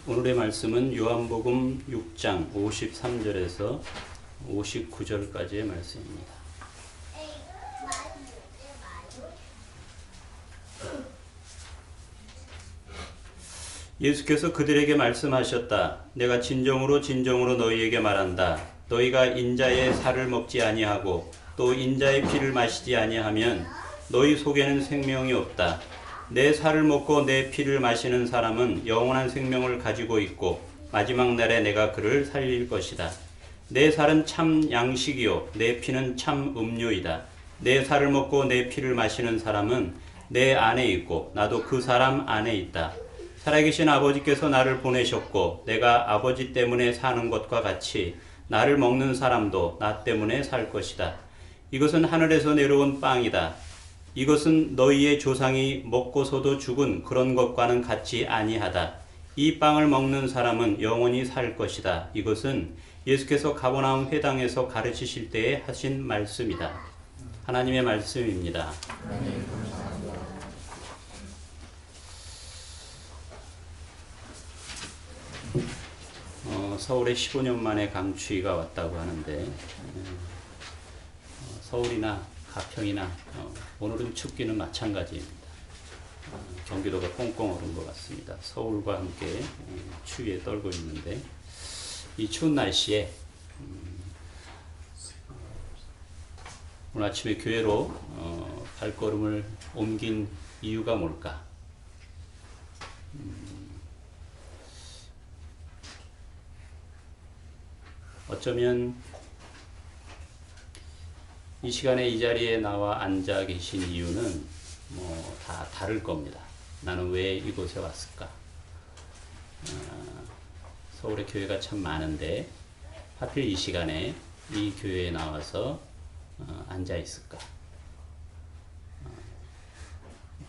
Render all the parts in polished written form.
오늘의 말씀은 요한복음 6장 53절에서 59절까지의 말씀입니다. 예수께서 그들에게 말씀하셨다. 내가 진정으로 진정으로 너희에게 말한다. 너희가 인자의 살을 먹지 아니하고 또 인자의 피를 마시지 아니하면 너희 속에는 생명이 없다. 내 살을 먹고 내 피를 마시는 사람은 영원한 생명을 가지고 있고 마지막 날에 내가 그를 살릴 것이다. 내 살은 참 양식이요 내 피는 참 음료이다. 내 살을 먹고 내 피를 마시는 사람은 내 안에 있고 나도 그 사람 안에 있다. 살아계신 아버지께서 나를 보내셨고 내가 아버지 때문에 사는 것과 같이 나를 먹는 사람도 나 때문에 살 것이다. 이것은 하늘에서 내려온 빵이다. 이것은 너희의 조상이 먹고서도 죽은 그런 것과는 같지 아니하다. 이 빵을 먹는 사람은 영원히 살 것이다. 이것은 예수께서 가버나움 회당에서 가르치실 때에 하신 말씀이다. 하나님의 말씀입니다. 서울에 15년 만에 강추위가 왔다고 하는데 서울이나 가평이나 오늘은 춥기는 마찬가지입니다. 경기도가 꽁꽁 얼은 것 같습니다. 서울과 함께 추위에 떨고 있는데 이 추운 날씨에 오늘 아침에 교회로 발걸음을 옮긴 이유가 뭘까? 어쩌면 이 시간에 이 자리에 나와 앉아 계신 이유는 다 다를 겁니다. 나는 왜 이곳에 왔을까? 서울에 교회가 참 많은데 하필 이 시간에 이 교회에 나와서 앉아 있을까?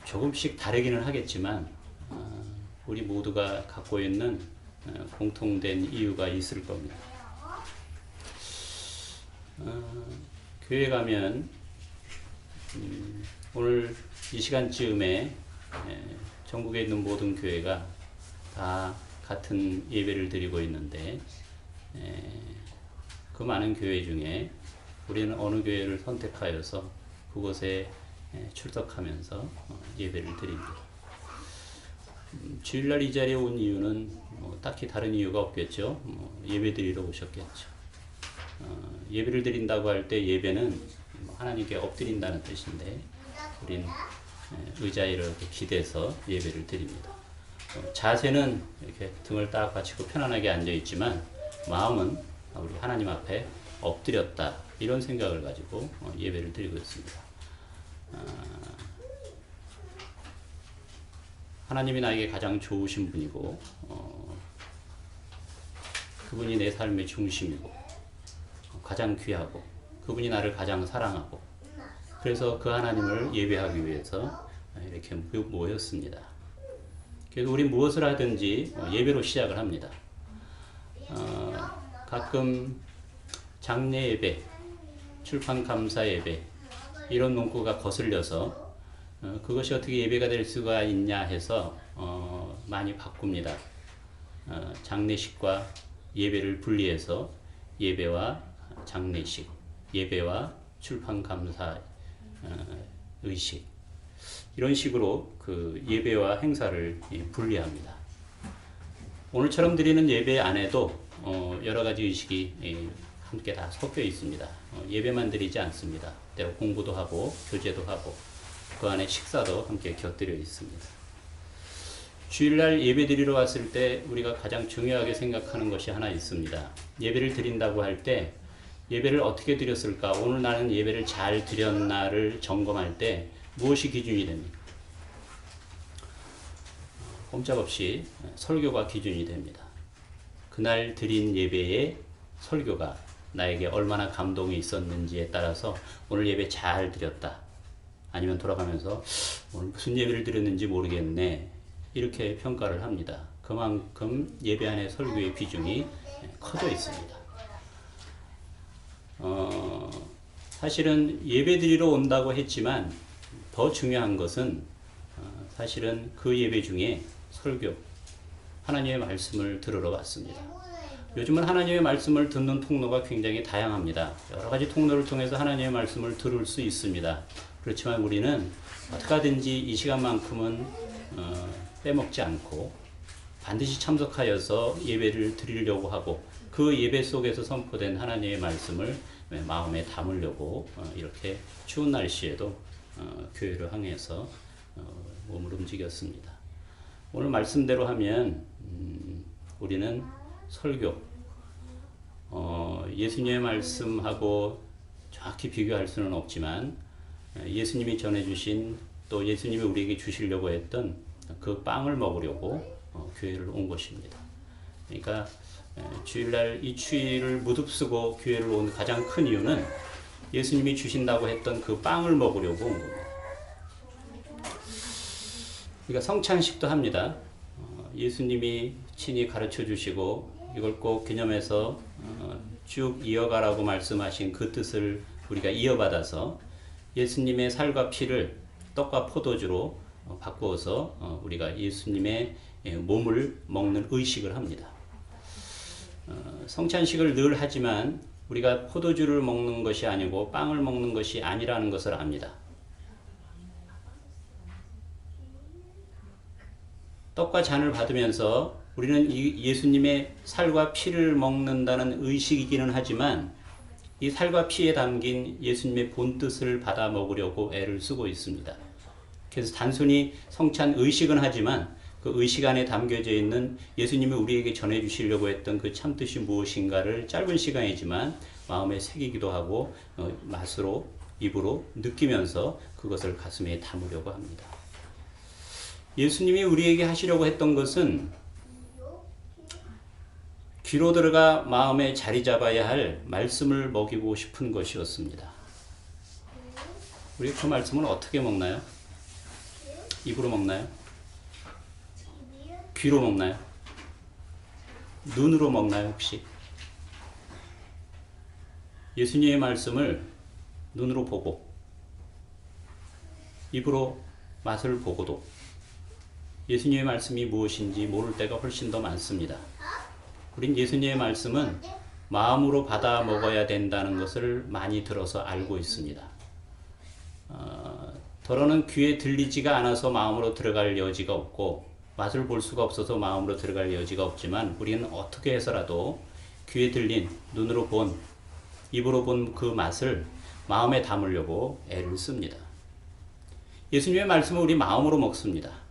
조금씩 다르기는 하겠지만 우리 모두가 갖고 있는 공통된 이유가 있을 겁니다. 교회 가면 오늘 이 시간쯤에 전국에 있는 모든 교회가 다 같은 예배를 드리고 있는데 그 많은 교회 중에 우리는 어느 교회를 선택하여서 그곳에 출석하면서 예배를 드립니다. 주일날 이 자리에 온 이유는 딱히 다른 이유가 없겠죠. 예배 드리러 오셨겠죠. 예배를 드린다고 할 때 예배는 하나님께 엎드린다는 뜻인데 우린 의자에 이렇게 기대서 예배를 드립니다. 자세는 이렇게 등을 딱 받치고 편안하게 앉아 있지만 마음은 우리 하나님 앞에 엎드렸다 이런 생각을 가지고 예배를 드리고 있습니다. 하나님이 나에게 가장 좋으신 분이고 그분이 내 삶의 중심이고 가장 귀하고 그분이 나를 가장 사랑하고 그래서 그 하나님을 예배하기 위해서 이렇게 모였습니다. 그래서 우리 무엇을 하든지 예배로 시작을 합니다. 가끔 장례 예배, 출판 감사 예배 이런 문구가 거슬려서 그것이 어떻게 예배가 될 수가 있냐 해서 많이 바꿉니다. 장례식과 예배를 분리해서 예배와 장례식, 예배와 출판 감사 의식 이런 식으로 그 예배와 행사를 분리합니다. 오늘처럼 드리는 예배 안에도 여러 가지 의식이 함께 다 섞여 있습니다. 예배만 드리지 않습니다. 때로 공부도 하고 교제도 하고 그 안에 식사도 함께 곁들여 있습니다. 주일날 예배 드리러 왔을 때 우리가 가장 중요하게 생각하는 것이 하나 있습니다. 예배를 드린다고 할 때 예배를 어떻게 드렸을까? 오늘 나는 예배를 잘 드렸나를 점검할 때 무엇이 기준이 됩니까? 꼼짝없이 설교가 기준이 됩니다. 그날 드린 예배의 설교가 나에게 얼마나 감동이 있었는지에 따라서 오늘 예배 잘 드렸다. 아니면 돌아가면서 오늘 무슨 예배를 드렸는지 모르겠네. 이렇게 평가를 합니다. 그만큼 예배 안의 설교의 비중이 커져 있습니다. 사실은 예배 드리러 온다고 했지만 더 중요한 것은 사실은 그 예배 중에 설교, 하나님의 말씀을 들으러 왔습니다. 요즘은 하나님의 말씀을 듣는 통로가 굉장히 다양합니다. 여러 가지 통로를 통해서 하나님의 말씀을 들을 수 있습니다. 그렇지만 우리는 어떻게 하든지 이 시간만큼은 빼먹지 않고 반드시 참석하여서 예배를 드리려고 하고 그 예배 속에서 선포된 하나님의 말씀을 마음에 담으려고 이렇게 추운 날씨에도 교회를 향해서 몸을 움직였습니다. 오늘 말씀대로 하면 우리는 설교, 예수님의 말씀하고 정확히 비교할 수는 없지만 예수님이 전해주신 또 예수님이 우리에게 주시려고 했던 그 빵을 먹으려고 교회를 온 것입니다. 그러니까 주일날 이 추위를 무릅쓰고 교회를 온 가장 큰 이유는 예수님이 주신다고 했던 그 빵을 먹으려고 온 겁니다. 그러니까 성찬식도 합니다. 예수님이 친히 가르쳐 주시고 이걸 꼭 기념해서 쭉 이어가라고 말씀하신 그 뜻을 우리가 이어받아서 예수님의 살과 피를 떡과 포도주로 바꾸어서 우리가 예수님의 몸을 먹는 의식을 합니다. 성찬식을 늘 하지만 우리가 포도주를 먹는 것이 아니고 빵을 먹는 것이 아니라는 것을 압니다. 떡과 잔을 받으면서 우리는 이 예수님의 살과 피를 먹는다는 의식이기는 하지만 이 살과 피에 담긴 예수님의 본뜻을 받아 먹으려고 애를 쓰고 있습니다. 그래서 단순히 성찬 의식은 하지만 그 의식 안에 담겨져 있는 예수님이 우리에게 전해주시려고 했던 그 참뜻이 무엇인가를 짧은 시간이지만 마음에 새기기도 하고 맛으로 입으로 느끼면서 그것을 가슴에 담으려고 합니다. 예수님이 우리에게 하시려고 했던 것은 귀로 들어가 마음에 자리 잡아야 할 말씀을 먹이고 싶은 것이었습니다. 우리 그 말씀을 어떻게 먹나요? 입으로 먹나요? 귀로 먹나요? 눈으로 먹나요, 혹시? 예수님의 말씀을 눈으로 보고 입으로 맛을 보고도 예수님의 말씀이 무엇인지 모를 때가 훨씬 더 많습니다. 우린 예수님의 말씀은 마음으로 받아 먹어야 된다는 것을 많이 들어서 알고 있습니다. 더러는 귀에 들리지가 않아서 마음으로 들어갈 여지가 없고 맛을 볼 수가 없어서 마음으로 들어갈 여지가 없지만 우리는 어떻게 해서라도 귀에 들린, 눈으로 본, 입으로 본 그 맛을 마음에 담으려고 애를 씁니다. 예수님의 말씀을 우리 마음으로 먹습니다.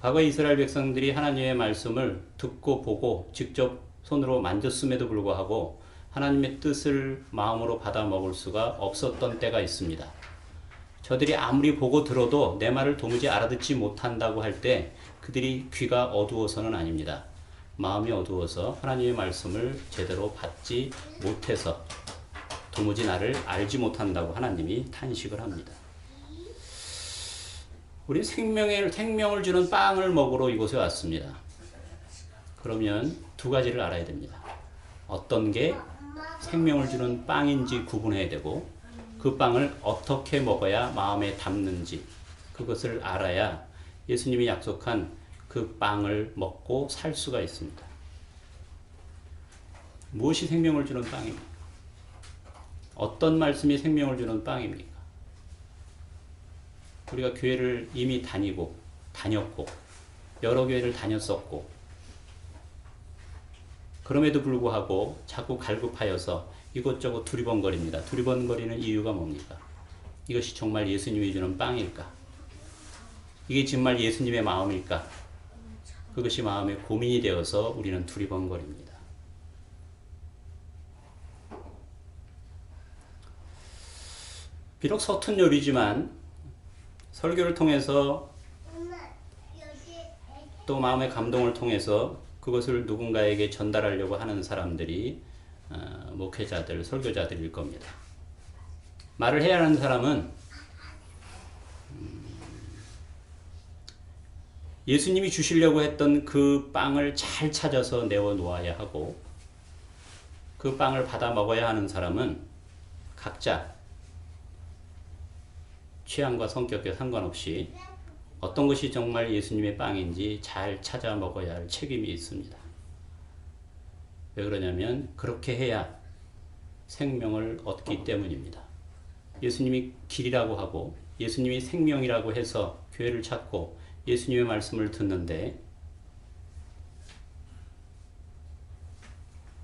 과거 이스라엘 백성들이 하나님의 말씀을 듣고 보고 직접 손으로 만졌음에도 불구하고 하나님의 뜻을 마음으로 받아 먹을 수가 없었던 때가 있습니다. 저들이 아무리 보고 들어도 내 말을 도무지 알아듣지 못한다고 할 때 그들이 귀가 어두워서는 아닙니다. 마음이 어두워서 하나님의 말씀을 제대로 받지 못해서 도무지 나를 알지 못한다고 하나님이 탄식을 합니다. 우리 생명을 주는 빵을 먹으러 이곳에 왔습니다. 그러면 두 가지를 알아야 됩니다. 어떤 게 생명을 주는 빵인지 구분해야 되고 그 빵을 어떻게 먹어야 마음에 담는지 그것을 알아야 예수님이 약속한 그 빵을 먹고 살 수가 있습니다. 무엇이 생명을 주는 빵입니까? 어떤 말씀이 생명을 주는 빵입니까? 우리가 교회를 이미 다녔고 여러 교회를 다녔었고 그럼에도 불구하고 자꾸 갈급하여서 이것저것 두리번거립니다. 두리번거리는 이유가 뭡니까? 이것이 정말 예수님이 주는 빵일까? 이게 정말 예수님의 마음일까? 그것이 마음의 고민이 되어서 우리는 두리번거립니다. 비록 서툰 요리지만 설교를 통해서 또 마음의 감동을 통해서 그것을 누군가에게 전달하려고 하는 사람들이 목회자들, 설교자들일 겁니다. 말을 해야 하는 사람은 예수님이 주시려고 했던 그 빵을 잘 찾아서 내어놓아야 하고 그 빵을 받아 먹어야 하는 사람은 각자 취향과 성격에 상관없이 어떤 것이 정말 예수님의 빵인지 잘 찾아 먹어야 할 책임이 있습니다. 왜 그러냐면 그렇게 해야 생명을 얻기 때문입니다. 예수님이 길이라고 하고 예수님이 생명이라고 해서 교회를 찾고 예수님의 말씀을 듣는데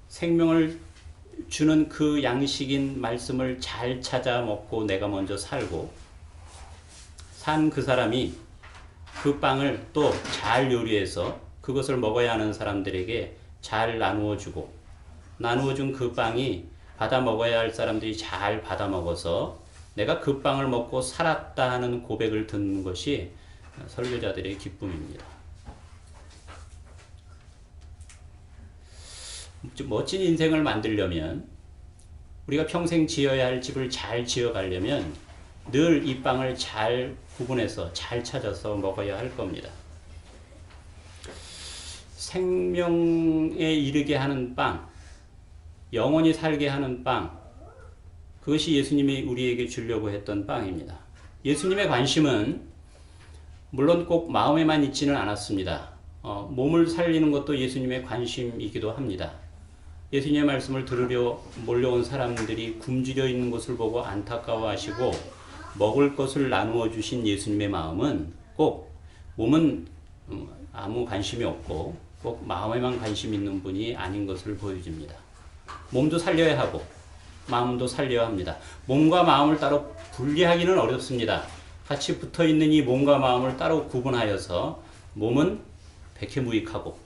생명을 주는 그 양식인 말씀을 잘 찾아 먹고 내가 먼저 살고 산 그 사람이 그 빵을 또 잘 요리해서 그것을 먹어야 하는 사람들에게 잘 나누어주고 나누어준 그 빵이 받아 먹어야 할 사람들이 잘 받아 먹어서 내가 그 빵을 먹고 살았다 하는 고백을 듣는 것이 설교자들의 기쁨입니다. 멋진 인생을 만들려면 우리가 평생 지어야 할 집을 잘 지어가려면 늘 이 빵을 잘 구분해서 잘 찾아서 먹어야 할 겁니다. 생명에 이르게 하는 빵, 영원히 살게 하는 빵, 그것이 예수님이 우리에게 주려고 했던 빵입니다. 예수님의 관심은 물론 꼭 마음에만 있지는 않았습니다. 몸을 살리는 것도 예수님의 관심이기도 합니다. 예수님의 말씀을 들으려 몰려온 사람들이 굶주려 있는 것을 보고 안타까워하시고 먹을 것을 나누어 주신 예수님의 마음은 꼭 몸은 아무 관심이 없고 꼭 마음에만 관심 있는 분이 아닌 것을 보여줍니다. 몸도 살려야 하고 마음도 살려야 합니다. 몸과 마음을 따로 분리하기는 어렵습니다. 같이 붙어있는 이 몸과 마음을 따로 구분하여서 몸은 백해무익하고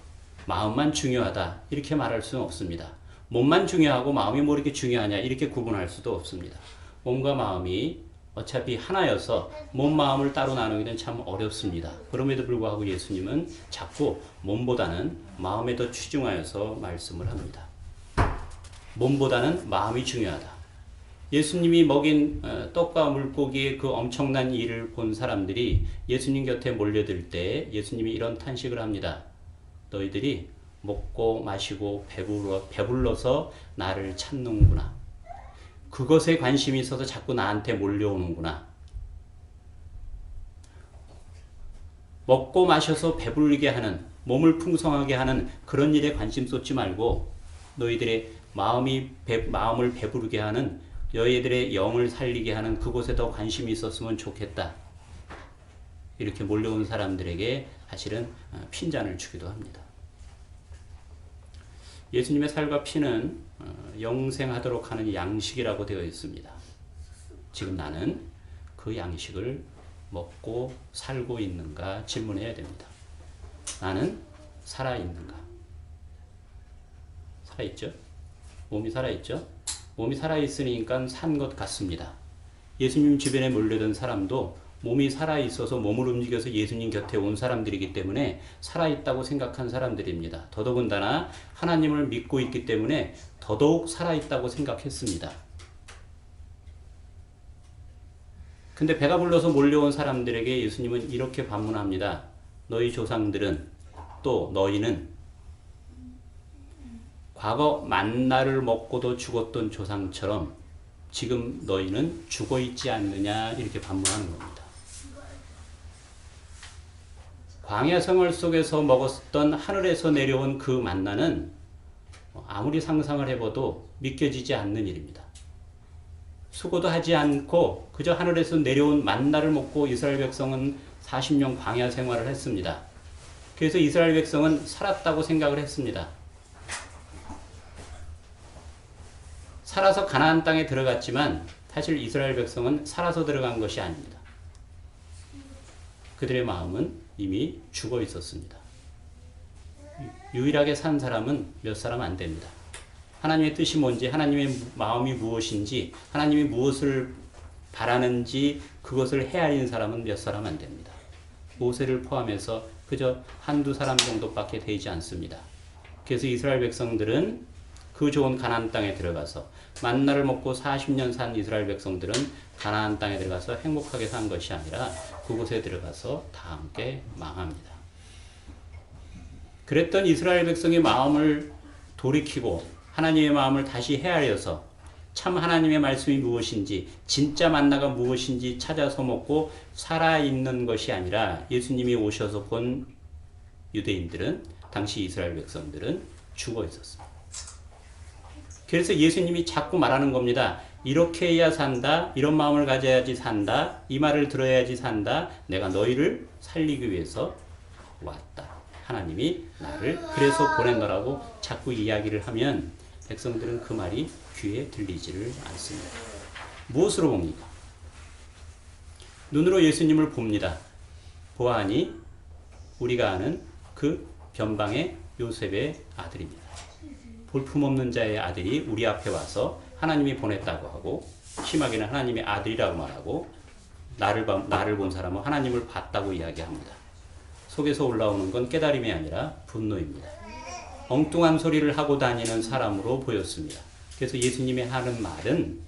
마음만 중요하다 이렇게 말할 수는 없습니다. 몸만 중요하고 마음이 뭐 이렇게 중요하냐 이렇게 구분할 수도 없습니다. 몸과 마음이 어차피 하나여서 몸 마음을 따로 나누기는 참 어렵습니다. 그럼에도 불구하고 예수님은 자꾸 몸보다는 마음에 더 치중하여서 말씀을 합니다. 몸보다는 마음이 중요하다. 예수님이 먹인 떡과 물고기의 그 엄청난 일을 본 사람들이 예수님 곁에 몰려들 때 예수님이 이런 탄식을 합니다. 너희들이 먹고 마시고 배불러서 나를 찾는구나. 그것에 관심이 있어서 자꾸 나한테 몰려오는구나. 먹고 마셔서 배불리게 하는, 몸을 풍성하게 하는 그런 일에 관심 쏟지 말고 너희들의 마음을 배부르게 하는, 너희들의 영을 살리게 하는 그곳에 더 관심이 있었으면 좋겠다. 이렇게 몰려온 사람들에게 사실은 핀잔을 주기도 합니다. 예수님의 살과 피는 영생하도록 하는 양식이라고 되어 있습니다. 지금 나는 그 양식을 먹고 살고 있는가 질문해야 됩니다. 나는 살아있는가? 살아있죠? 몸이 살아있죠? 몸이 살아있으니까 산 것 같습니다. 예수님 주변에 몰려든 사람도 몸이 살아있어서 몸을 움직여서 예수님 곁에 온 사람들이기 때문에 살아있다고 생각한 사람들입니다. 더더군다나 하나님을 믿고 있기 때문에 더더욱 살아있다고 생각했습니다. 근데 배가 불러서 몰려온 사람들에게 예수님은 이렇게 반문합니다. 너희 조상들은 또 너희는 과거 만나를 먹고도 죽었던 조상처럼 지금 너희는 죽어 있지 않느냐 이렇게 반문하는 겁니다. 광야 생활 속에서 먹었던 하늘에서 내려온 그 만나는 아무리 상상을 해봐도 믿겨지지 않는 일입니다. 수고도 하지 않고 그저 하늘에서 내려온 만나를 먹고 이스라엘 백성은 40년 광야 생활을 했습니다. 그래서 이스라엘 백성은 살았다고 생각을 했습니다. 살아서 가나안 땅에 들어갔지만 사실 이스라엘 백성은 살아서 들어간 것이 아닙니다. 그들의 마음은 이미 죽어 있었습니다. 유일하게 산 사람은 몇 사람 안 됩니다. 하나님의 뜻이 뭔지, 하나님의 마음이 무엇인지, 하나님이 무엇을 바라는지 그것을 헤아리는 사람은 몇 사람 안 됩니다. 모세를 포함해서 그저 한두 사람 정도밖에 되지 않습니다. 그래서 이스라엘 백성들은 그 좋은 가나안 땅에 들어가서 만나를 먹고 40년 산 이스라엘 백성들은 가나안 땅에 들어가서 행복하게 산 것이 아니라 그곳에 들어가서 다 함께 망합니다. 그랬던 이스라엘 백성의 마음을 돌이키고 하나님의 마음을 다시 헤아려서 참 하나님의 말씀이 무엇인지, 진짜 만나가 무엇인지 찾아서 먹고 살아있는 것이 아니라 예수님이 오셔서 본 유대인들은, 당시 이스라엘 백성들은 죽어 있었습니다. 그래서 예수님이 자꾸 말하는 겁니다. 이렇게 해야 산다. 이런 마음을 가져야지 산다. 이 말을 들어야지 산다. 내가 너희를 살리기 위해서 왔다. 하나님이 나를 그래서 보낸다라고 자꾸 이야기를 하면 백성들은 그 말이 귀에 들리지를 않습니다. 무엇으로 봅니까? 눈으로 예수님을 봅니다. 보아하니 우리가 아는 그 변방의 요셉의 아들입니다. 볼품없는 자의 아들이 우리 앞에 와서 하나님이 보냈다고 하고, 심하게는 하나님의 아들이라고 말하고, 나를 본 사람은 하나님을 봤다고 이야기합니다. 속에서 올라오는 건 깨달음이 아니라 분노입니다. 엉뚱한 소리를 하고 다니는 사람으로 보였습니다. 그래서 예수님이 하는 말은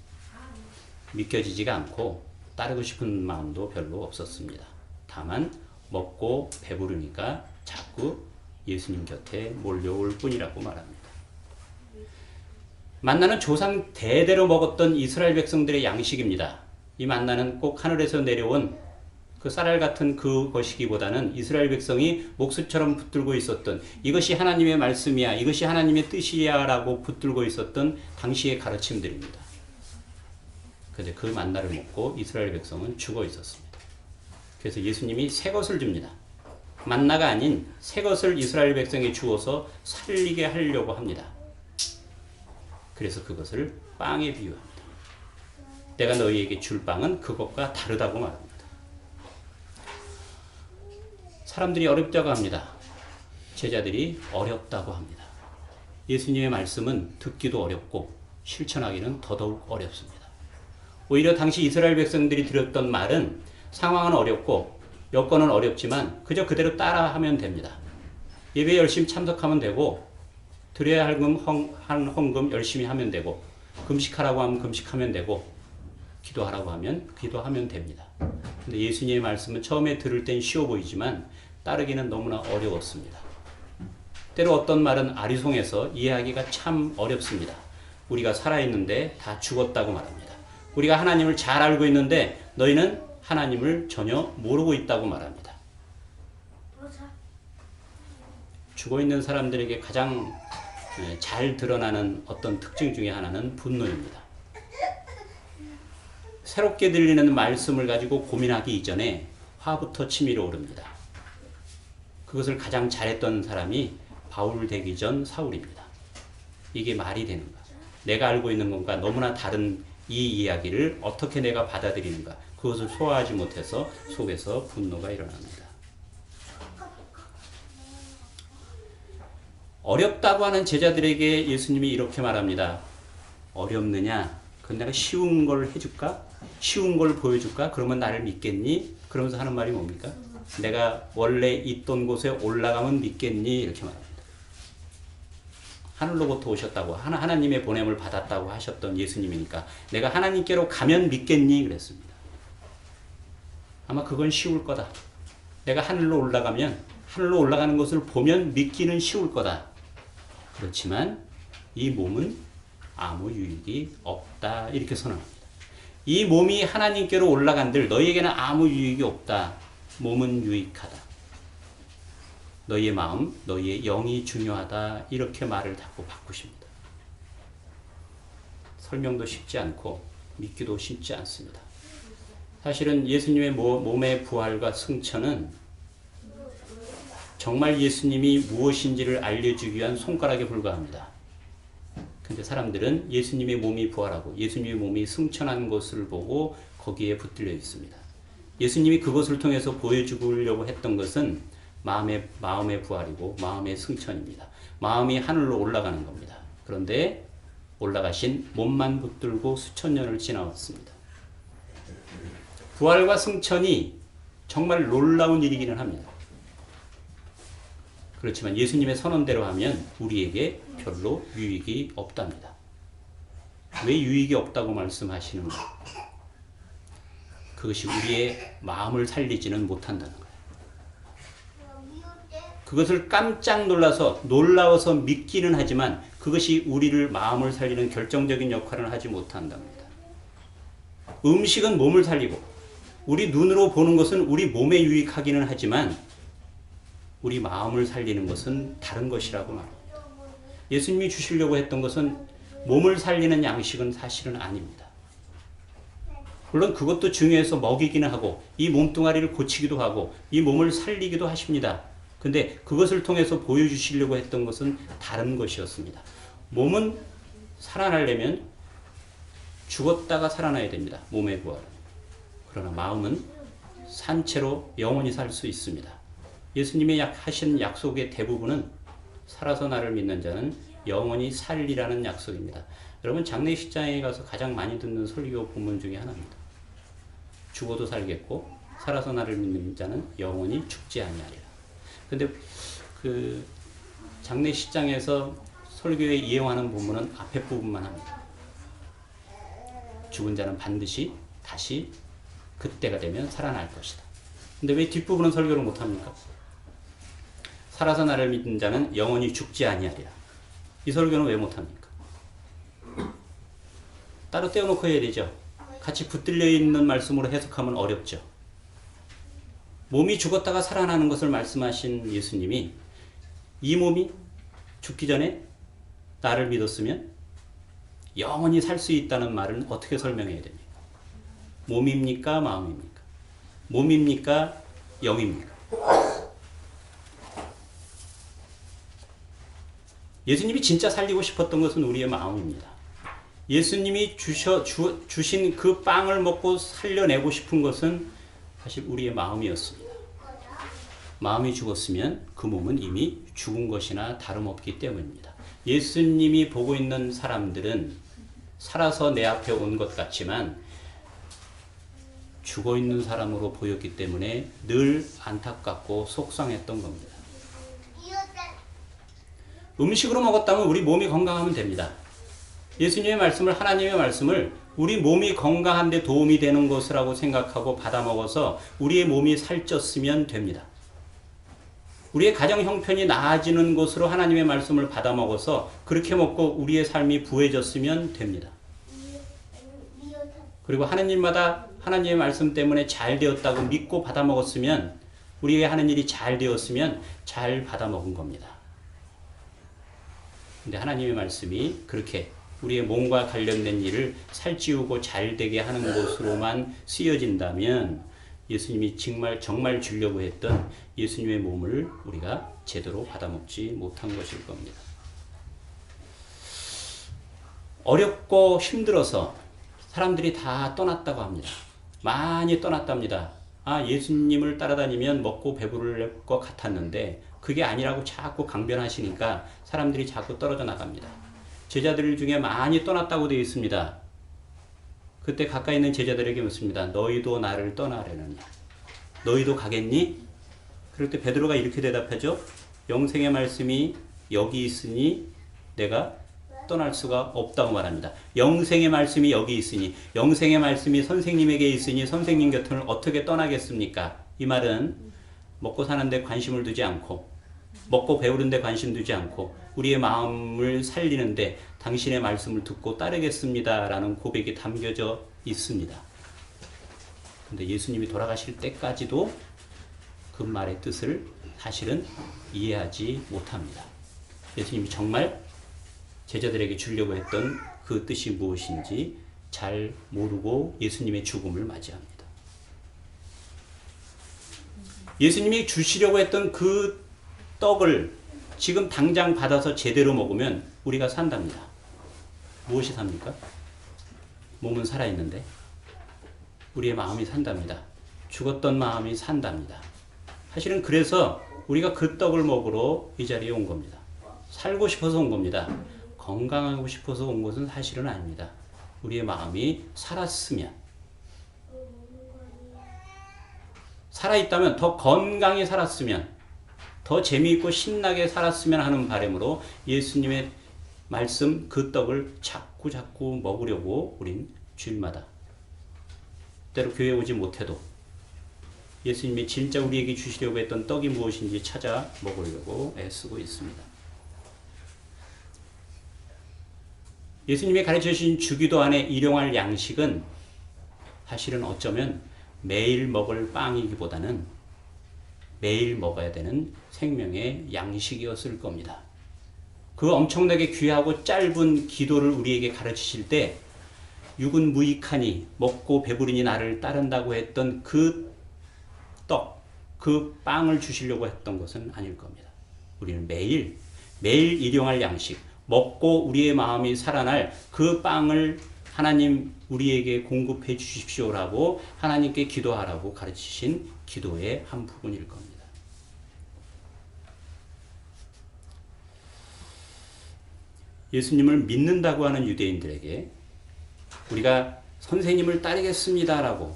믿겨지지가 않고 따르고 싶은 마음도 별로 없었습니다. 다만 먹고 배부르니까 자꾸 예수님 곁에 몰려올 뿐이라고 말합니다. 만나는 조상 대대로 먹었던 이스라엘 백성들의 양식입니다. 이 만나는 꼭 하늘에서 내려온 그 쌀알 같은 그것이기보다는 이스라엘 백성이 목수처럼 붙들고 있었던, 이것이 하나님의 말씀이야, 이것이 하나님의 뜻이야 라고 붙들고 있었던 당시의 가르침들입니다. 그런데 그 만나를 먹고 이스라엘 백성은 죽어 있었습니다. 그래서 예수님이 새 것을 줍니다. 만나가 아닌 새 것을 이스라엘 백성에 주어서 살리게 하려고 합니다. 그래서 그것을 빵에 비유합니다. 내가 너희에게 줄 빵은 그것과 다르다고 말합니다. 사람들이 어렵다고 합니다. 제자들이 어렵다고 합니다. 예수님의 말씀은 듣기도 어렵고 실천하기는 더더욱 어렵습니다. 오히려 당시 이스라엘 백성들이 들었던 말은 상황은 어렵고 여건은 어렵지만 그저 그대로 따라하면 됩니다. 예배에 열심히 참석하면 되고, 드려야 할 헌금 열심히 하면 되고, 금식하라고 하면 금식하면 되고, 기도하라고 하면 기도하면 됩니다. 근데 예수님의 말씀은 처음에 들을 땐 쉬워 보이지만 따르기는 너무나 어려웠습니다. 때로 어떤 말은 아리송해서 이해하기가 참 어렵습니다. 우리가 살아있는데 다 죽었다고 말합니다. 우리가 하나님을 잘 알고 있는데 너희는 하나님을 전혀 모르고 있다고 말합니다. 죽어있는 사람들에게 가장 잘 드러나는 어떤 특징 중에 하나는 분노입니다. 새롭게 들리는 말씀을 가지고 고민하기 이전에 화부터 치밀어 오릅니다. 그것을 가장 잘했던 사람이 바울 되기 전 사울입니다. 이게 말이 되는가? 내가 알고 있는 것과 너무나 다른 이 이야기를 어떻게 내가 받아들이는가? 그것을 소화하지 못해서 속에서 분노가 일어납니다. 어렵다고 하는 제자들에게 예수님이 이렇게 말합니다. 어렵느냐? 그럼 내가 쉬운 걸 해줄까? 쉬운 걸 보여줄까? 그러면 나를 믿겠니? 그러면서 하는 말이 뭡니까? 내가 원래 있던 곳에 올라가면 믿겠니? 이렇게 말합니다. 하늘로부터 오셨다고, 하나님의 보냄을 받았다고 하셨던 예수님이니까 내가 하나님께로 가면 믿겠니? 그랬습니다. 아마 그건 쉬울 거다. 내가 하늘로 올라가면, 하늘로 올라가는 것을 보면 믿기는 쉬울 거다. 그렇지만 이 몸은 아무 유익이 없다. 이렇게 선언합니다. 이 몸이 하나님께로 올라간들 너희에게는 아무 유익이 없다. 몸은 유익하다. 너희의 마음, 너희의 영이 중요하다. 이렇게 말을 자꾸 바꾸십니다. 설명도 쉽지 않고 믿기도 쉽지 않습니다. 사실은 예수님의 몸의 부활과 승천은 정말 예수님이 무엇인지를 알려주기 위한 손가락에 불과합니다. 근데 사람들은 예수님의 몸이 부활하고 예수님의 몸이 승천한 것을 보고 거기에 붙들려 있습니다. 예수님이 그것을 통해서 보여주려고 했던 것은 마음의 부활이고 마음의 승천입니다. 마음이 하늘로 올라가는 겁니다. 그런데 올라가신 몸만 붙들고 수천 년을 지나왔습니다. 부활과 승천이 정말 놀라운 일이기는 합니다. 그렇지만 예수님의 선언대로 하면 우리에게 별로 유익이 없답니다. 왜 유익이 없다고 말씀하시는가? 그것이 우리의 마음을 살리지는 못한다는 거예요. 그것을 깜짝 놀라워서 믿기는 하지만 그 그것이 우리를 마음을 살리는 결정적인 역할을 하지 못한답니다. 음식은 몸을 살리고 우리 눈으로 보는 것은 우리 몸에 유익하기는 하지만 우리 마음을 살리는 것은 다른 것이라고 말합니다. 예수님이 주시려고 했던 것은 몸을 살리는 양식은 사실은 아닙니다. 물론 그것도 중요해서 먹이기는 하고 이 몸뚱아리를 고치기도 하고 이 몸을 살리기도 하십니다. 근데 그것을 통해서 보여주시려고 했던 것은 다른 것이었습니다. 몸은 살아나려면 죽었다가 살아나야 됩니다. 몸의 부활은. 그러나 마음은 산채로 영원히 살 수 있습니다. 예수님의 하신 약속의 대부분은 살아서 나를 믿는 자는 영원히 살리라는 약속입니다. 여러분 장례식장에 가서 가장 많이 듣는 설교 본문 중에 하나입니다. 죽어도 살겠고 살아서 나를 믿는 자는 영원히 죽지 아니하리라. 근데 그 장례식장에서 설교에 이용하는 본문은 앞에 부분만 합니다. 죽은 자는 반드시 다시 그때가 되면 살아날 것이다. 근데 왜 뒷부분은 설교를 못합니까? 살아서 나를 믿는 자는 영원히 죽지 아니하리라. 이 설교는 왜 못합니까? 따로 떼어놓고 해야 되죠. 같이 붙들려 있는 말씀으로 해석하면 어렵죠. 몸이 죽었다가 살아나는 것을 말씀하신 예수님이 이 몸이 죽기 전에 나를 믿었으면 영원히 살 수 있다는 말은 어떻게 설명해야 됩니까? 몸입니까? 마음입니까? 몸입니까? 영입니까? 예수님이 진짜 살리고 싶었던 것은 우리의 마음입니다. 예수님이 주신 그 빵을 먹고 살려내고 싶은 것은 사실 우리의 마음이었습니다. 마음이 죽었으면 그 몸은 이미 죽은 것이나 다름없기 때문입니다. 예수님이 보고 있는 사람들은 살아서 내 앞에 온 것 같지만 죽어 있는 사람으로 보였기 때문에 늘 안타깝고 속상했던 겁니다. 음식으로 먹었다면 우리 몸이 건강하면 됩니다. 예수님의 말씀을, 하나님의 말씀을 우리 몸이 건강한 데 도움이 되는 것이라고 생각하고 받아 먹어서 우리의 몸이 살쪘으면 됩니다. 우리의 가정 형편이 나아지는 것으로 하나님의 말씀을 받아 먹어서 그렇게 먹고 우리의 삶이 부해졌으면 됩니다. 그리고 하느님마다 하나님의 말씀 때문에 잘 되었다고 믿고 받아 먹었으면, 우리의 하는 일이 잘 되었으면 잘 받아 먹은 겁니다. 근데 하나님의 말씀이 그렇게 우리의 몸과 관련된 일을 살찌우고 잘 되게 하는 것으로만 쓰여진다면 예수님이 정말 주려고 했던 예수님의 몸을 우리가 제대로 받아먹지 못한 것일 겁니다. 어렵고 힘들어서 사람들이 다 떠났다고 합니다. 많이 떠났답니다. 예수님을 따라다니면 먹고 배부를 것 같았는데 그게 아니라고 자꾸 강변하시니까 사람들이 자꾸 떨어져 나갑니다. 제자들 중에 많이 떠났다고 되어 있습니다. 그때 가까이 있는 제자들에게 묻습니다. 너희도 나를 떠나려느냐? 너희도 가겠니? 그럴 때 베드로가 이렇게 대답하죠. 영생의 말씀이 여기 있으니 내가 떠날 수가 없다고 말합니다. 영생의 말씀이 여기 있으니, 영생의 말씀이 선생님에게 있으니 선생님 곁을 어떻게 떠나겠습니까? 이 말은 먹고 사는데 관심을 두지 않고, 먹고 배우는데 관심 두지 않고, 우리의 마음을 살리는데 당신의 말씀을 듣고 따르겠습니다 라는 고백이 담겨져 있습니다. 근데 예수님이 돌아가실 때까지도 그 말의 뜻을 사실은 이해하지 못합니다. 예수님이 정말 제자들에게 주려고 했던 그 뜻이 무엇인지 잘 모르고 예수님의 죽음을 맞이합니다. 예수님이 주시려고 했던 그 떡을 지금 당장 받아서 제대로 먹으면 우리가 산답니다. 무엇이 삽니까? 몸은 살아있는데 우리의 마음이 산답니다. 죽었던 마음이 산답니다. 사실은 그래서 우리가 그 떡을 먹으러 이 자리에 온 겁니다. 살고 싶어서 온 겁니다. 건강하고 싶어서 온 것은 사실은 아닙니다. 우리의 마음이 살았으면, 살아있다면, 더 건강히 살았으면, 더 재미있고 신나게 살았으면 하는 바람으로 예수님의 말씀 그 떡을 자꾸 먹으려고 우린 주일마다, 때로 교회 오지 못해도 예수님이 진짜 우리에게 주시려고 했던 떡이 무엇인지 찾아 먹으려고 애쓰고 있습니다. 예수님이 가르쳐 주신 주기도 안에 일용할 양식은 사실은 어쩌면 매일 먹을 빵이기보다는 매일 먹어야 되는 생명의 양식이었을 겁니다. 그 엄청나게 귀하고 짧은 기도를 우리에게 가르치실 때 육은 무익하니 먹고 배부르니 나를 따른다고 했던 그 떡, 그 빵을 주시려고 했던 것은 아닐 겁니다. 우리는 매일 일용할 양식, 먹고 우리의 마음이 살아날 그 빵을 하나님 우리에게 공급해 주십시오라고 하나님께 기도하라고 가르치신 기도의 한 부분일 겁니다. 예수님을 믿는다고 하는 유대인들에게 우리가 선생님을 따르겠습니다라고,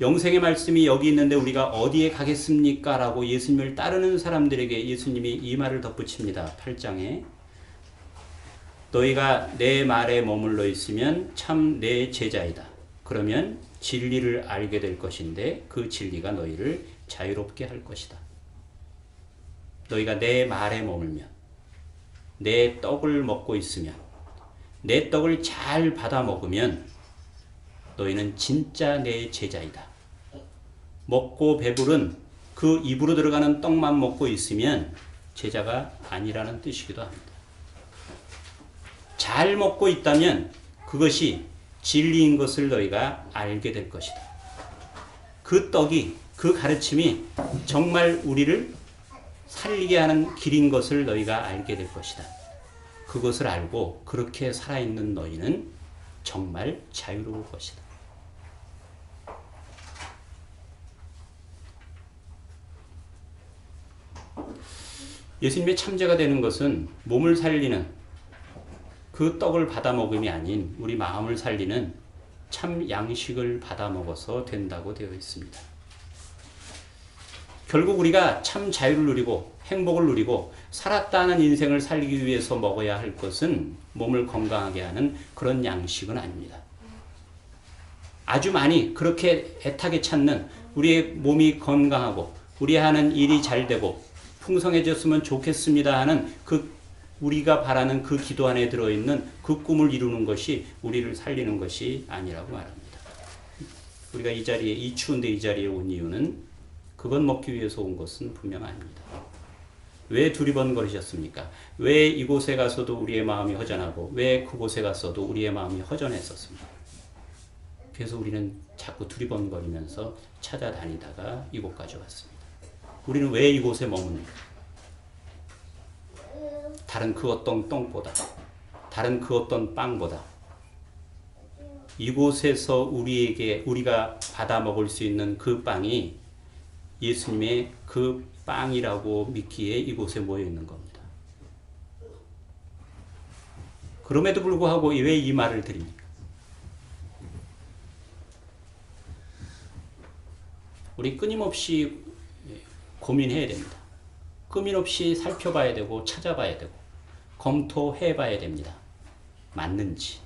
영생의 말씀이 여기 있는데 우리가 어디에 가겠습니까? 라고 예수님을 따르는 사람들에게 예수님이 이 말을 덧붙입니다. 8장에 너희가 내 말에 머물러 있으면 참 내 제자이다. 그러면 진리를 알게 될 것인데 그 진리가 너희를 자유롭게 할 것이다. 너희가 내 말에 머물면, 내 떡을 먹고 있으면, 내 떡을 잘 받아 먹으면 너희는 진짜 내 제자이다. 먹고 배부른 그 입으로 들어가는 떡만 먹고 있으면 제자가 아니라는 뜻이기도 합니다. 잘 먹고 있다면 그것이 진리인 것을 너희가 알게 될 것이다. 그 떡이, 그 가르침이 정말 우리를 살리게 하는 길인 것을 너희가 알게 될 것이다. 그것을 알고 그렇게 살아있는 너희는 정말 자유로울 것이다. 예수님의 참제가 되는 것은 몸을 살리는 그 떡을 받아 먹음이 아닌 우리 마음을 살리는 참 양식을 받아 먹어서 된다고 되어 있습니다. 결국 우리가 참 자유를 누리고 행복을 누리고 살았다는 인생을 살기 위해서 먹어야 할 것은 몸을 건강하게 하는 그런 양식은 아닙니다. 아주 많이 그렇게 애타게 찾는 우리의 몸이 건강하고 우리 하는 일이 잘 되고 풍성해졌으면 좋겠습니다 하는 그 우리가 바라는 그 기도 안에 들어있는 그 꿈을 이루는 것이 우리를 살리는 것이 아니라고 말합니다. 우리가 이 자리에, 이 추운데 이 자리에 온 이유는 그것 먹기 위해서 온 것은 분명 아닙니다. 왜 두리번거리셨습니까? 왜 이곳에 가서도 우리의 마음이 허전하고 왜 그곳에 가서도 우리의 마음이 허전했었습니까? 그래서 우리는 자꾸 두리번거리면서 찾아다니다가 이곳까지 왔습니다. 우리는 왜 이곳에 머뭅니까? 다른 그 어떤 떡보다, 다른 그 어떤 빵보다 이곳에서 우리가 받아 먹을 수 있는 그 빵이 예수님의 그 빵이라고 믿기에 이곳에 모여 있는 겁니다. 그럼에도 불구하고 왜 이 말을 드립니까? 우리 끊임없이 고민해야 됩니다. 끊임없이 살펴봐야 되고 찾아봐야 되고 검토해 봐야 됩니다. 맞는지.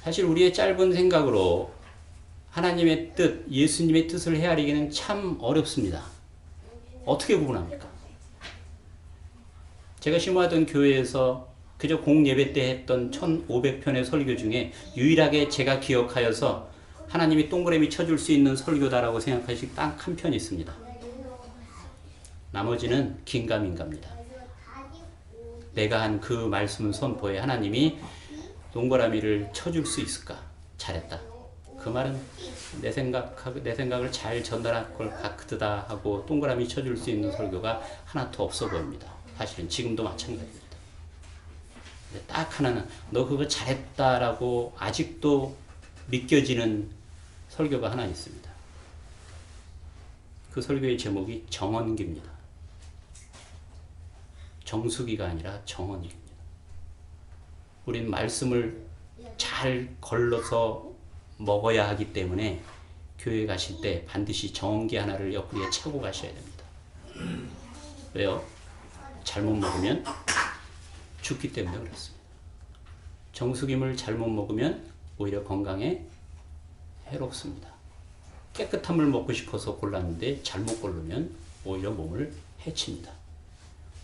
사실 우리의 짧은 생각으로 하나님의 뜻, 예수님의 뜻을 헤아리기는 참 어렵습니다. 어떻게 구분합니까? 제가 심호하던 교회에서 그저 공예배 때 했던 1500편의 설교 중에 유일하게 제가 기억하여서 하나님이 동그라미 쳐줄 수 있는 설교다라고 생각하시 딱 한 편이 있습니다. 나머지는 긴가민가입니다. 내가 한 그 말씀 선포에 하나님이 동그라미를 쳐줄 수 있을까? 잘했다. 그 말은 내 생각을 잘 전달할 걸 같으다 하고 동그라미 쳐줄 수 있는 설교가 하나도 없어 보입니다. 사실은 지금도 마찬가지입니다. 딱 하나는 너 그거 잘했다라고 아직도 믿겨지는 설교가 하나 있습니다. 그 설교의 제목이 정언기입니다. 정수기가 아니라 정언기입니다. 우린 말씀을 잘 걸러서 먹어야 하기 때문에 교회 가실 때 반드시 정언기 하나를 옆구리에 차고 가셔야 됩니다. 왜요? 잘못 먹으면 죽기 때문에 그렇습니다. 정수기물 잘못 먹으면 오히려 건강에 해롭습니다. 깨끗한 물 먹고 싶어서 골랐는데 잘못 고르면 오히려 몸을 해칩니다.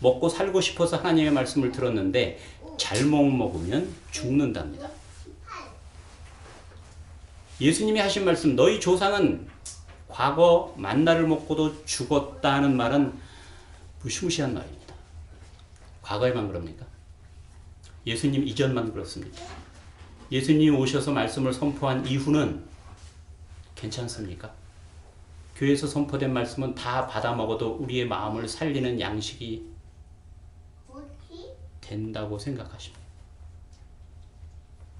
먹고 살고 싶어서 하나님의 말씀을 들었는데 잘못 먹으면 죽는답니다. 예수님이 하신 말씀, 너희 조상은 과거 만나를 먹고도 죽었다는 말은 무시무시한 말입니다. 과거에만 그럽니까? 예수님 이전만 그렇습니까? 예수님이 오셔서 말씀을 선포한 이후는 괜찮습니까? 교회에서 선포된 말씀은 다 받아 먹어도 우리의 마음을 살리는 양식이 된다고 생각하십니다.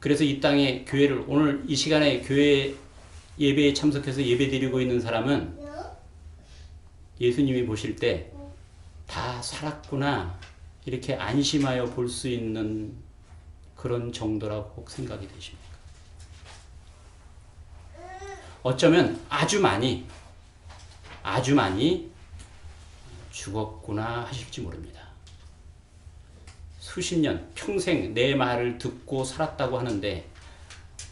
그래서 이 땅에 교회를, 오늘 이 시간에 교회 예배에 참석해서 예배 드리고 있는 사람은 예수님이 보실 때 다 살았구나 이렇게 안심하여 볼 수 있는 그런 정도라고 생각이 되십니까? 어쩌면 아주 많이 죽었구나 하실지 모릅니다. 수십 년, 평생 내 말을 듣고 살았다고 하는데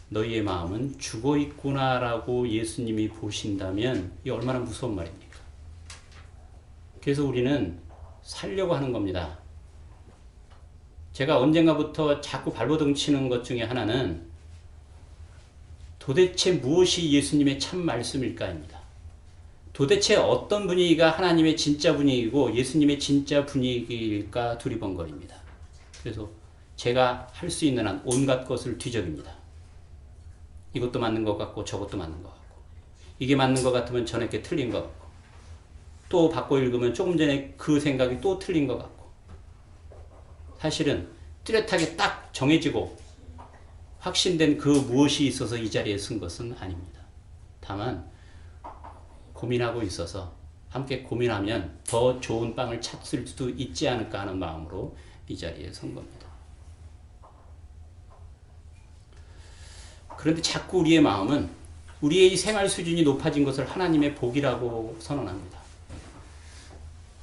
너희의 마음은 죽어 있구나라고 예수님이 보신다면 이게 얼마나 무서운 말입니까? 그래서 우리는 살려고 하는 겁니다. 제가 언젠가부터 자꾸 발버둥 치는 것 중에 하나는 도대체 무엇이 예수님의 참 말씀일까입니다. 도대체 어떤 분위기가 하나님의 진짜 분위기고 예수님의 진짜 분위기일까 두리번거립니다. 그래서 제가 할 수 있는 한 온갖 것을 뒤적입니다. 이것도 맞는 것 같고 저것도 맞는 것 같고 이게 맞는 것 같으면 저녁에 틀린 것 같고 또 바꿔 읽으면 조금 전에 그 생각이 또 틀린 것 같고 사실은 뚜렷하게 딱 정해지고 확신된 그 무엇이 있어서 이 자리에 쓴 것은 아닙니다. 다만 고민하고 있어서 함께 고민하면 더 좋은 빵을 찾을 수도 있지 않을까 하는 마음으로 이 자리에 선 겁니다. 그런데 자꾸 우리의 마음은 우리의 생활 수준이 높아진 것을 하나님의 복이라고 선언합니다.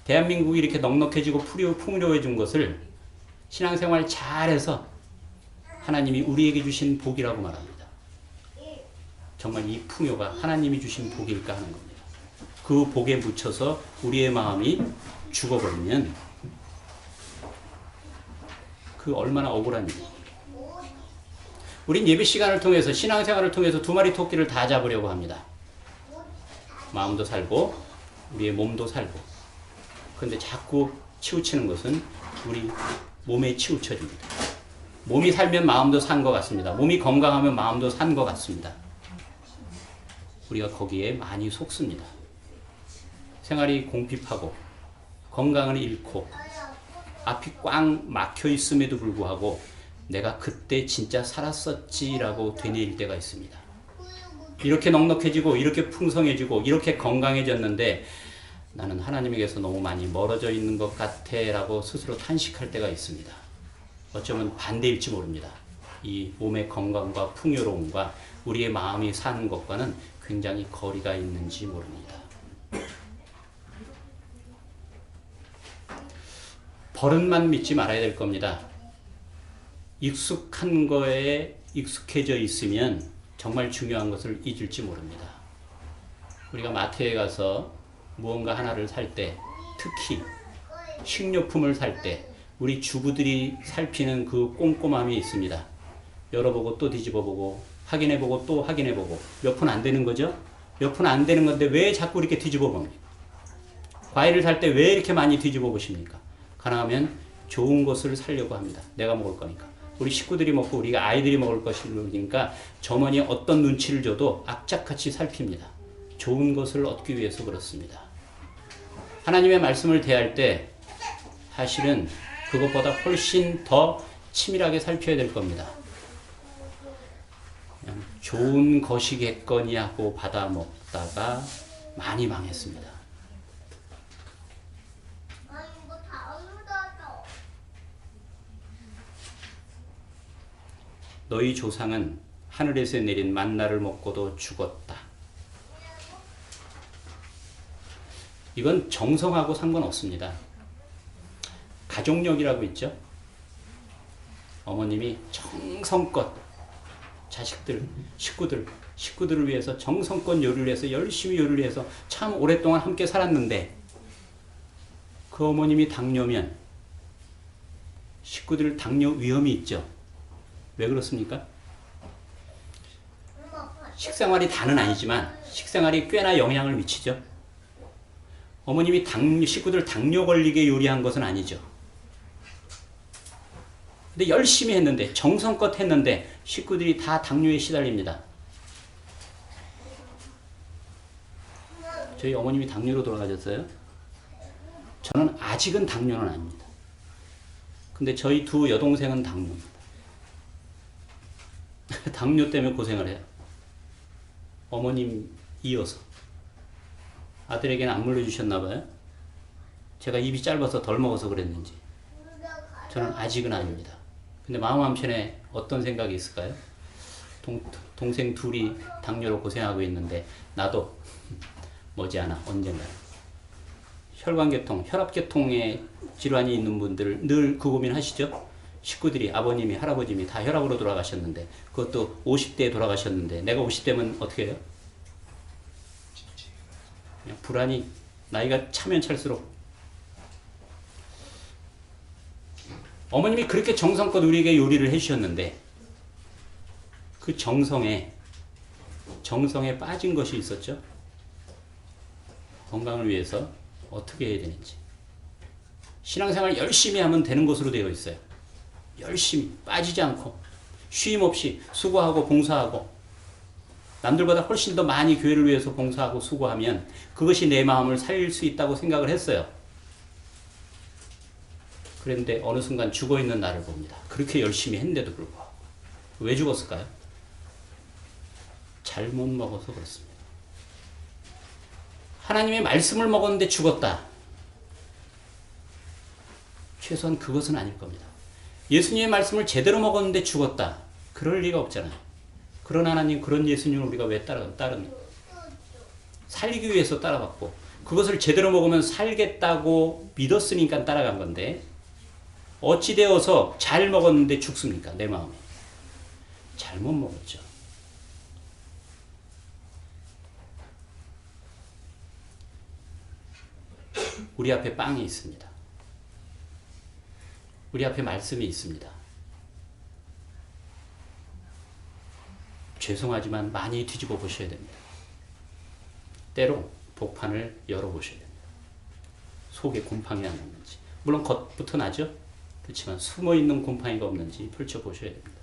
대한민국이 이렇게 넉넉해지고 풍요해진 것을 신앙생활 잘해서 하나님이 우리에게 주신 복이라고 말합니다. 정말 이 풍요가 하나님이 주신 복일까 하는 겁니다. 그 복에 묻혀서 우리의 마음이 죽어버리면 그 얼마나 억울한 일입니까? 우린 예배 시간을 통해서 신앙생활을 통해서 두 마리 토끼를 다 잡으려고 합니다. 마음도 살고 우리의 몸도 살고. 그런데 자꾸 치우치는 것은 우리 몸에 치우쳐집니다. 몸이 살면 마음도 산 것 같습니다. 몸이 건강하면 마음도 산 것 같습니다. 우리가 거기에 많이 속습니다. 생활이 공핍하고 건강을 잃고 앞이 꽉 막혀 있음에도 불구하고 내가 그때 진짜 살았었지라고 되뇌일 때가 있습니다. 이렇게 넉넉해지고 이렇게 풍성해지고 이렇게 건강해졌는데 나는 하나님에게서 너무 많이 멀어져 있는 것 같아 라고 스스로 탄식할 때가 있습니다. 어쩌면 반대일지 모릅니다. 이 몸의 건강과 풍요로움과 우리의 마음이 사는 것과는 굉장히 거리가 있는지 모릅니다. 버릇만 믿지 말아야 될 겁니다. 익숙한 거에 익숙해져 있으면 정말 중요한 것을 잊을지 모릅니다. 우리가 마트에 가서 무언가 하나를 살 때, 특히 식료품을 살 때 우리 주부들이 살피는 그 꼼꼼함이 있습니다. 열어보고 또 뒤집어보고 확인해보고 또 확인해보고 몇 푼 안 되는 거죠? 몇 푼 안 되는 건데 왜 자꾸 이렇게 뒤집어 봅니까? 과일을 살 때 왜 이렇게 많이 뒤집어 보십니까? 가능하면 좋은 것을 사려고 합니다. 내가 먹을 거니까. 우리 식구들이 먹고 우리가 아이들이 먹을 것이니까 점원이 어떤 눈치를 줘도 악착같이 살핍니다. 좋은 것을 얻기 위해서 그렇습니다. 하나님의 말씀을 대할 때 사실은 그것보다 훨씬 더 치밀하게 살펴야 될 겁니다. 그냥 좋은 것이겠거니 하고 받아 먹다가 많이 망했습니다. 너희 조상은 하늘에서 내린 만나를 먹고도 죽었다. 이건 정성하고 상관없습니다. 가족력이라고 있죠. 어머님이 정성껏 자식들, 식구들을 위해서 정성껏 요리를 해서 열심히 요리를 해서 참 오랫동안 함께 살았는데 그 그 어머님이 당뇨면 식구들 당뇨 위험이 있죠. 왜 그렇습니까? 식생활이 다는 아니지만 식생활이 꽤나 영향을 미치죠. 어머님이 식구들 당뇨 걸리게 요리한 것은 아니죠. 근데 열심히 했는데, 정성껏 했는데 식구들이 다 당뇨에 시달립니다. 저희 어머님이 당뇨로 돌아가셨어요. 저는 아직은 당뇨는 아닙니다. 근데 저희 두 여동생은 당뇨입니다. 당뇨 때문에 고생을 해요. 어머님 이어서. 아들에게는 안 물려주셨나 봐요. 제가 입이 짧아서 덜 먹어서 그랬는지. 저는 아직은 아닙니다. 근데 마음 한편에 어떤 생각이 있을까요? 동생 둘이 당뇨로 고생하고 있는데 나도 머지않아 언젠가 혈관계통, 혈압계통에 질환이 있는 분들 늘 그 고민 하시죠? 식구들이 아버님이 할아버님이 다 혈압으로 돌아가셨는데 그것도 50대에 돌아가셨는데 내가 50대면 어떻게 해요? 그냥 불안이 나이가 차면 찰수록 어머님이 그렇게 정성껏 우리에게 요리를 해주셨는데 그 정성에 빠진 것이 있었죠. 건강을 위해서 어떻게 해야 되는지. 신앙생활 열심히 하면 되는 것으로 되어 있어요. 열심히 빠지지 않고 쉼 없이 수고하고 봉사하고 남들보다 훨씬 더 많이 교회를 위해서 봉사하고 수고하면 그것이 내 마음을 살릴 수 있다고 생각을 했어요. 그런데 어느 순간 죽어있는 나를 봅니다. 그렇게 열심히 했는데도 불구하고. 왜 죽었을까요? 잘못 먹어서 그렇습니다. 하나님의 말씀을 먹었는데 죽었다. 최소한 그것은 아닐 겁니다. 예수님의 말씀을 제대로 먹었는데 죽었다. 그럴 리가 없잖아요. 그런 하나님, 그런 예수님을 우리가 왜 따릅니까? 살기 위해서 따라갔고 그것을 제대로 먹으면 살겠다고 믿었으니까 따라간 건데 어찌 되어서 잘 먹었는데 죽습니까? 내 마음에. 잘못 먹었죠. 우리 앞에 빵이 있습니다. 우리 앞에 말씀이 있습니다. 죄송하지만 많이 뒤집어 보셔야 됩니다. 때로 복판을 열어보셔야 됩니다. 속에 곰팡이 안 났는지. 물론 겉부터 나죠. 그렇지만 숨어있는 곰팡이가 없는지 펼쳐보셔야 됩니다.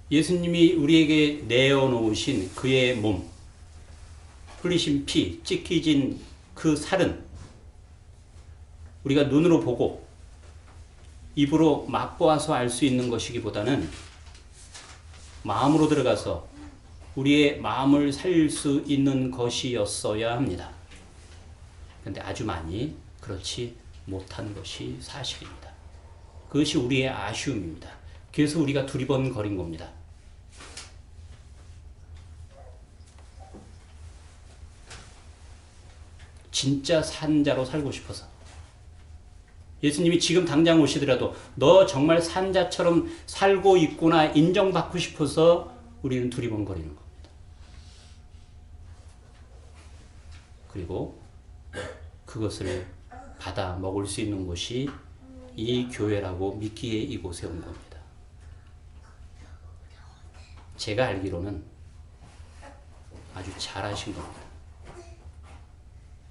예수님이 우리에게 내어놓으신 그의 몸, 흘리신 피, 찢기진 그 살은 우리가 눈으로 보고 입으로 맛보아서 알 수 있는 것이기보다는 마음으로 들어가서 우리의 마음을 살릴 수 있는 것이었어야 합니다. 그런데 아주 많이 그렇지 못한 것이 사실입니다. 그것이 우리의 아쉬움입니다. 그래서 우리가 두리번거린 겁니다. 진짜 산자로 살고 싶어서 예수님이 지금 당장 오시더라도 너 정말 산자처럼 살고 있구나 인정받고 싶어서 우리는 두리번거리는 겁니다. 그리고 그것을 받아 먹을 수 있는 곳이 이 교회라고 믿기에 이곳에 온 겁니다. 제가 알기로는 아주 잘하신 겁니다.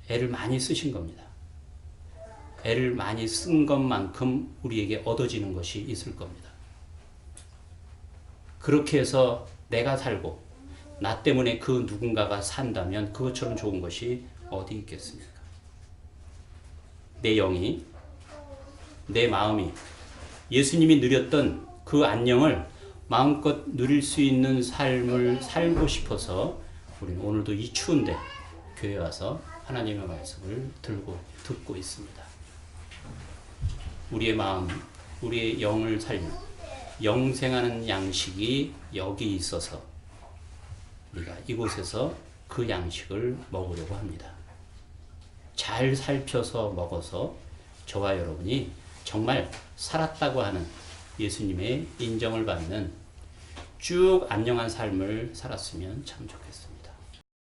애를 많이 쓰신 겁니다. 애를 많이 쓴 것만큼 우리에게 얻어지는 것이 있을 겁니다. 그렇게 해서 내가 살고 나 때문에 그 누군가가 산다면 그것처럼 좋은 것이 어디 있겠습니까? 내 영이, 내 마음이 예수님이 누렸던 그 안녕을 마음껏 누릴 수 있는 삶을 살고 싶어서 우리는 오늘도 이 추운데 교회에 와서 하나님의 말씀을 듣고 있습니다. 우리의 마음, 우리의 영을 살리는 영생하는 양식이 여기 있어서 우리가 이곳에서 그 양식을 먹으려고 합니다. 잘 살펴서 먹어서 저와 여러분이 정말 살았다고 하는 예수님의 인정을 받는 쭉 안녕한 삶을 살았으면 참 좋겠어요.